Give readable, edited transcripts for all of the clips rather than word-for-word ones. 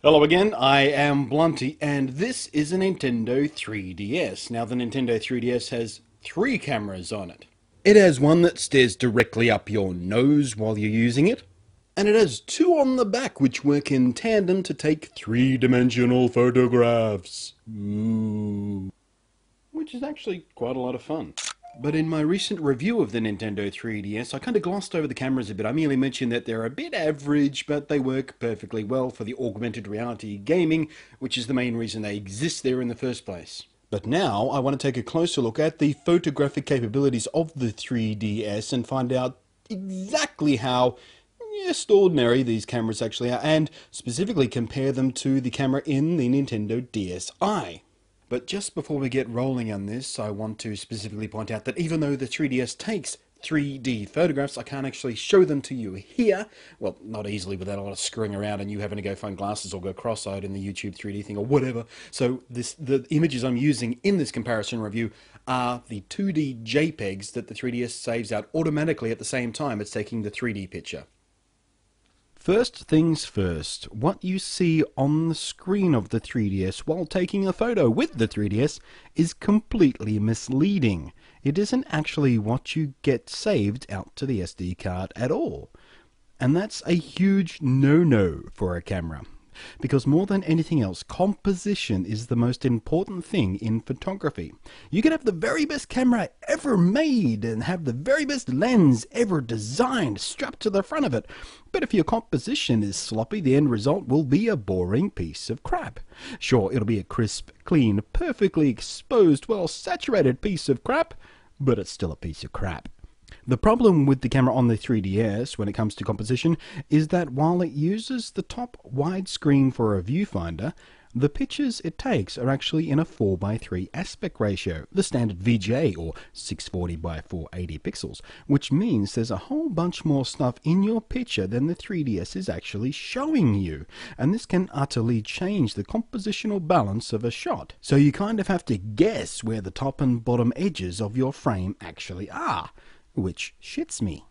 Hello again, I am Blunty, and this is a Nintendo 3DS. Now, the Nintendo 3DS has three cameras on it. It has one that stares directly up your nose while you're using it, and it has two on the back which work in tandem to take three-dimensional photographs. Ooh. Which is actually quite a lot of fun. But in my recent review of the Nintendo 3DS, I kind of glossed over the cameras a bit. I merely mentioned that they're a bit average, but they work perfectly well for the augmented reality gaming, which is the main reason they exist there in the first place. But now I want to take a closer look at the photographic capabilities of the 3DS and find out exactly how just ordinary these cameras actually are, and specifically compare them to the camera in the Nintendo DSi. But just before we get rolling on this, I want to specifically point out that even though the 3DS takes 3D photographs, I can't actually show them to you here. Well, not easily without a lot of screwing around and you having to go find glasses or go cross-eyed in the YouTube 3D thing or whatever. So the images I'm using in this comparison review are the 2D JPEGs that the 3DS saves out automatically at the same time it's taking the 3D picture. First things first, what you see on the screen of the 3DS while taking a photo with the 3DS is completely misleading. It isn't actually what you get saved out to the SD card at all. And that's a huge no-no for a camera. Because more than anything else, composition is the most important thing in photography. You can have the very best camera ever made and have the very best lens ever designed strapped to the front of it. But if your composition is sloppy, the end result will be a boring piece of crap. Sure, it'll be a crisp, clean, perfectly exposed, well-saturated piece of crap, but it's still a piece of crap. The problem with the camera on the 3DS when it comes to composition is that while it uses the top widescreen for a viewfinder, the pictures it takes are actually in a 4:3 aspect ratio, the standard VGA or 640 by 480 pixels, which means there's a whole bunch more stuff in your picture than the 3DS is actually showing you, and this can utterly change the compositional balance of a shot. So you kind of have to guess where the top and bottom edges of your frame actually are. Which shits me.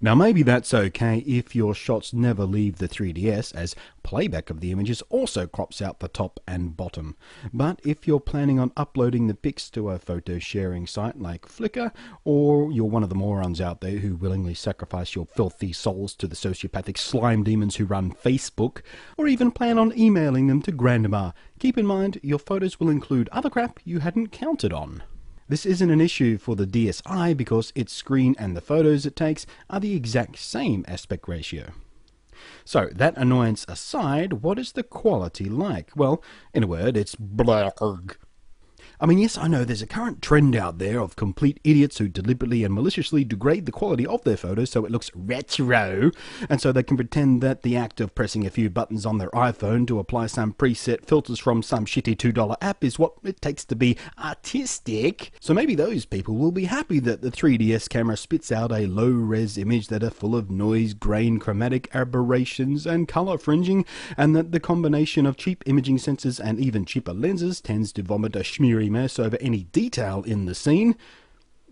Now maybe that's okay if your shots never leave the 3DS, as playback of the images also crops out the top and bottom. But if you're planning on uploading the pics to a photo sharing site like Flickr, or you're one of the morons out there who willingly sacrifice your filthy souls to the sociopathic slime demons who run Facebook, or even plan on emailing them to Grandma, keep in mind your photos will include other crap you hadn't counted on. This isn't an issue for the DSi because its screen and the photos it takes are the exact same aspect ratio. So, that annoyance aside, what is the quality like? Well, in a word, it's blurg. I mean, yes, I know there's a current trend out there of complete idiots who deliberately and maliciously degrade the quality of their photos so it looks retro, and so they can pretend that the act of pressing a few buttons on their iPhone to apply some preset filters from some shitty $2 app is what it takes to be artistic. So maybe those people will be happy that the 3DS camera spits out a low-res image that are full of noise, grain, chromatic aberrations, and color fringing, and that the combination of cheap imaging sensors and even cheaper lenses tends to vomit a schmeary mess over any detail in the scene,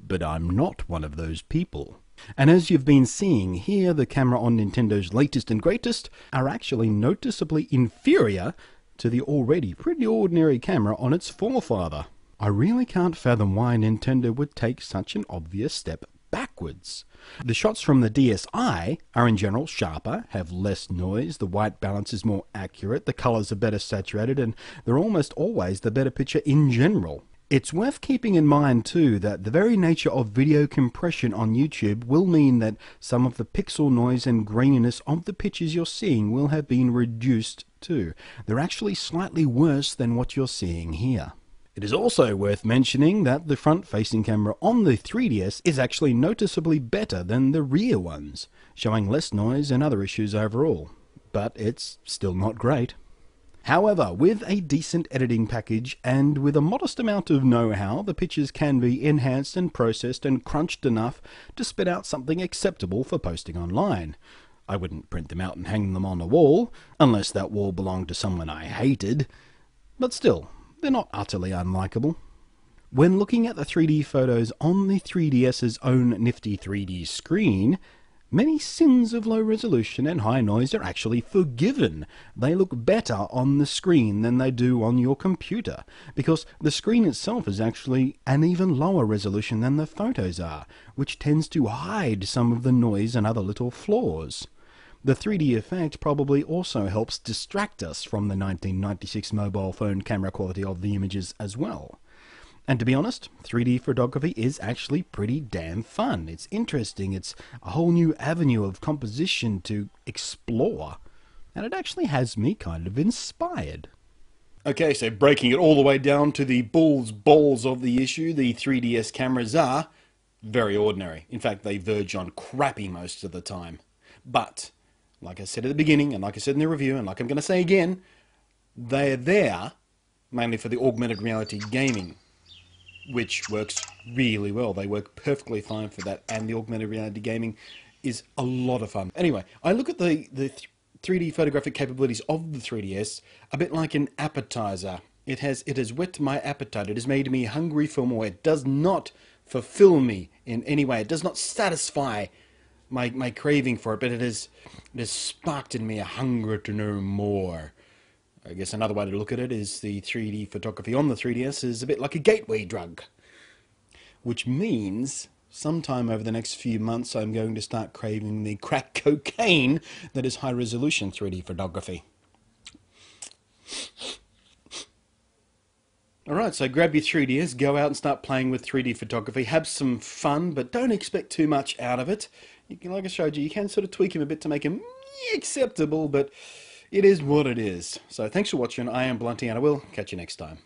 but I'm not one of those people. And as you've been seeing here, the camera on Nintendo's latest and greatest are actually noticeably inferior to the already pretty ordinary camera on its forefather. I really can't fathom why Nintendo would take such an obvious step backwards. The shots from the DSi are in general sharper, have less noise, the white balance is more accurate, the colours are better saturated, and they're almost always the better picture in general. It's worth keeping in mind too that the very nature of video compression on YouTube will mean that some of the pixel noise and graininess of the pictures you're seeing will have been reduced too. They're actually slightly worse than what you're seeing here. It is also worth mentioning that the front-facing camera on the 3DS is actually noticeably better than the rear ones, showing less noise and other issues overall. But it's still not great. However, with a decent editing package and with a modest amount of know-how, the pictures can be enhanced and processed and crunched enough to spit out something acceptable for posting online. I wouldn't print them out and hang them on a wall, unless that wall belonged to someone I hated. But still, they're not utterly unlikable. When looking at the 3D photos on the 3DS's own nifty 3D screen, Many sins of low resolution and high noise are actually forgiven. They look better on the screen than they do on your computer, because the screen itself is actually an even lower resolution than the photos are, which tends to hide some of the noise and other little flaws. The 3D effect probably also helps distract us from the 1996 mobile phone camera quality of the images as well. And to be honest, 3D photography is actually pretty damn fun. It's interesting, it's a whole new avenue of composition to explore, and it actually has me kind of inspired. Okay, so breaking it all the way down to the balls of the issue, the 3DS cameras are very ordinary. In fact, they verge on crappy most of the time. But, like I said at the beginning, and like I said in the review, and like I'm going to say again, they're there mainly for the augmented reality gaming, which works really well. They work perfectly fine for that, and the augmented reality gaming is a lot of fun. Anyway, I look at the 3D photographic capabilities of the 3DS a bit like an appetizer. It has whet my appetite. It has made me hungry for more. It does not fulfill me in any way. It does not satisfy my craving for it, but it has sparked in me a hunger to know more. I guess another way to look at it is the 3D photography on the 3DS is a bit like a gateway drug. Which means sometime over the next few months I'm going to start craving the crack cocaine that is high resolution 3D photography. Alright, so grab your 3DS, go out and start playing with 3D photography, have some fun, but don't expect too much out of it. You can, like I showed you, you can sort of tweak him a bit to make him acceptable, but it is what it is. So thanks for watching. I am Blunty, and I will catch you next time.